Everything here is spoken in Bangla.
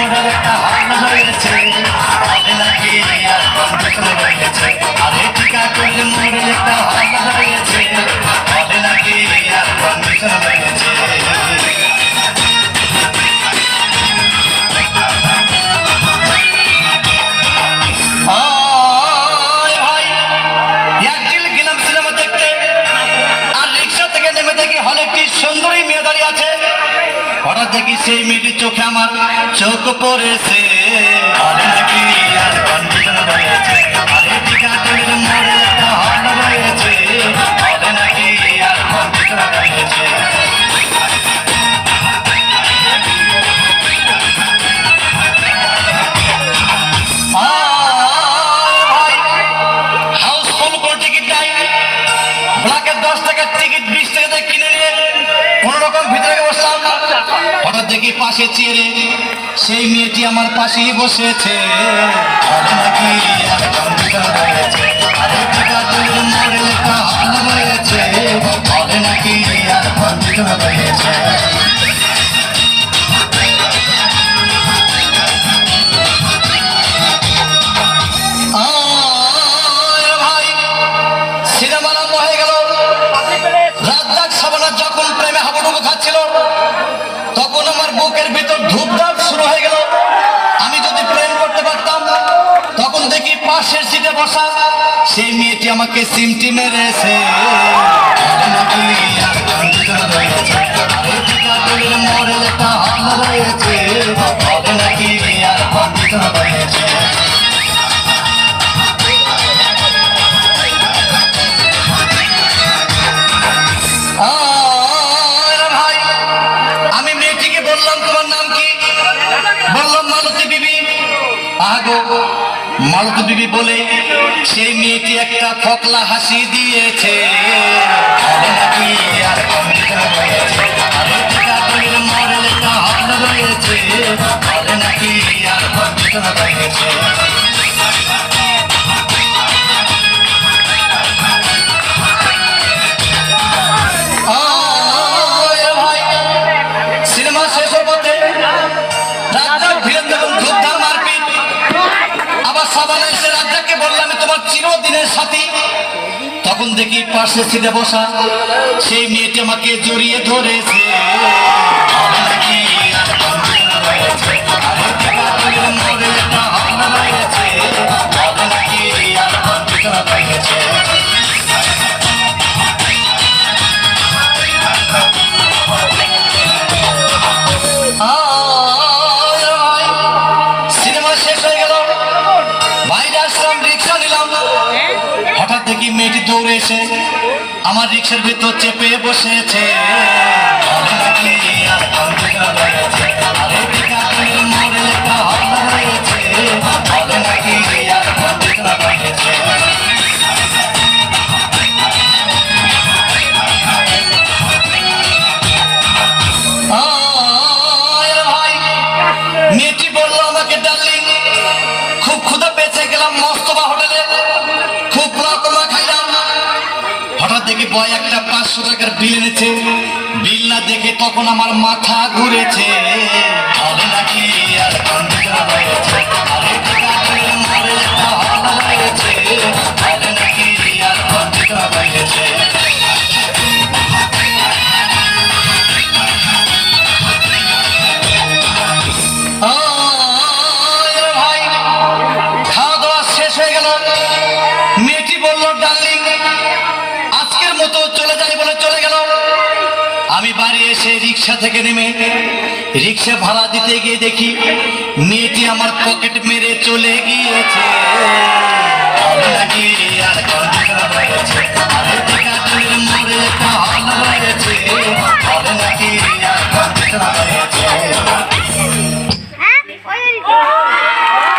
মোড়ের একটা হর্ন হয়েছে, বলে নাকি এয়ার কন্ডিশন রয়েছে। আরে টিকাটুলির মোড়ের একটা হর্ন হয়েছে, বলে নাকি এয়ার কন্ডিশন রয়েছে। সুন্দরী মেয়ে দাঁড়িয়ে আছে, হঠাৎ দেখি সেই মেয়েটির চোখে আমার চোখ পড়েছে, বলে নাকি এয়ার কন্ডিশন রয়েছে। আরে টিকাটুলির মোড়ে একটা হর্ন রয়েছে, বলে নাকি এয়ার কন্ডিশন রয়েছে। হাউসফুল করে টিকিট নাই, ব্ল্যাকের 10 টাকার টিকিট 20 টাকা দিয়ে কিনে নিয়ে কোন রকম ভিতরে বসলাম। হঠাৎ দেখি পাশে চেয়ারে সেই মেয়েটি আমার পাশেই বসেছে, বলে নাকি এয়ার কন্ডিশন রয়েছে। আরে টিকাটুলির মোড়ে একটা হর্ন রয়েছে, বলে নাকি এয়ার কন্ডিশন রয়েছে। যখন প্রেমে হাবুডুবু খাচ্ছিল তখন আমার বুকের ভিতর ধূপধাপ শুরু হয়ে গেল। আমি যদি প্রেম করতে পারতাম, তখন দেখি পাশের সিটে বসা সেই মেয়েটি আমাকে সিমটি মেরেছে, বলে নাকি এয়ার কন্ডিশন রয়েছে। আরে টিকাটুলির মোড়ে একটা হর্ন রয়েছে, বলে নাকি এয়ার কন্ডিশন রয়েছে। আমি মেয়েটিকে বললাম তোমার নাম কি? বললাম মালতী বিবি। আগো মালতী বিবি বলে সেই মেয়েটি একটা ফকলা হাসি দিয়েছে, বলে নাকি এয়ার কন্ডিশন রয়েছে। আরে টিকাটুলির মোড়ে একটা হর্ন রয়েছে, বলে নাকি এয়ার কন্ডিশন রয়েছে। সিনেমা শেষ হতে রাজ্জাক ভিলেন যখন ধূপধাম মারপিট, আবার সাবানে এসে রাজ্জাককে বললাম তোমার চিরদিনের সাথী। তখন দেখি পাশে সিটে বসা সেই মেয়েটি আমাকে জড়িয়ে ধরেছে, বলে নাকি এয়ার কন্ডিশন রয়েছে। আরে টিকাটুলির মোড়ে একটা হর্ন রয়েছে, বলে নাকি এয়ার কন্ডিশন রয়েছে। সিনেমা শেষ হয়ে গেল, বাইরে আসলাম, রিক্সা নিলাম। হঠাৎ দেখি মেয়েটি দৌড়ে এসে আমার রিক্সার ভিতর চেপে বসেছে, বলে নাকি এয়ার কন্ডিশন রয়েছে। আরে টিকাটুলির মোড়ে একটা হর্ন রয়েছে, বলে নাকি এয়ার কন্ডিশন রয়েছে। মেয়েটি বললো আমাকে ডার্লিং খুব ক্ষুধা পেয়েছে, গেলাম মস্তবা হোটেলে, খুব পোলাও খাইলাম। হঠাৎ দেখি বয় একটা 500 টাকার বিল এনেছে, বিল না দেখে তখন আমার মাথা ঘুরেছে, বলে নাকি এয়ার কন্ডিশন রয়েছে। আরে টিকাটুলির মোড়ে একটা হর্ন রয়েছে, বলে নাকি এয়ার কন্ডিশন রয়েছে। খাওয়া দাওয়া শেষ হয়ে গেল, মেয়েটি বললো ডার্লিং আজকের মতো চলে যাই বলে চলে গেল। আমি বাড়ি এসে রিক্সা থেকে নেমে রিক্সা ভাড়া দিতে গিয়ে দেখি মেয়েটি আমার পকেট মেরে চলে গিয়েছে।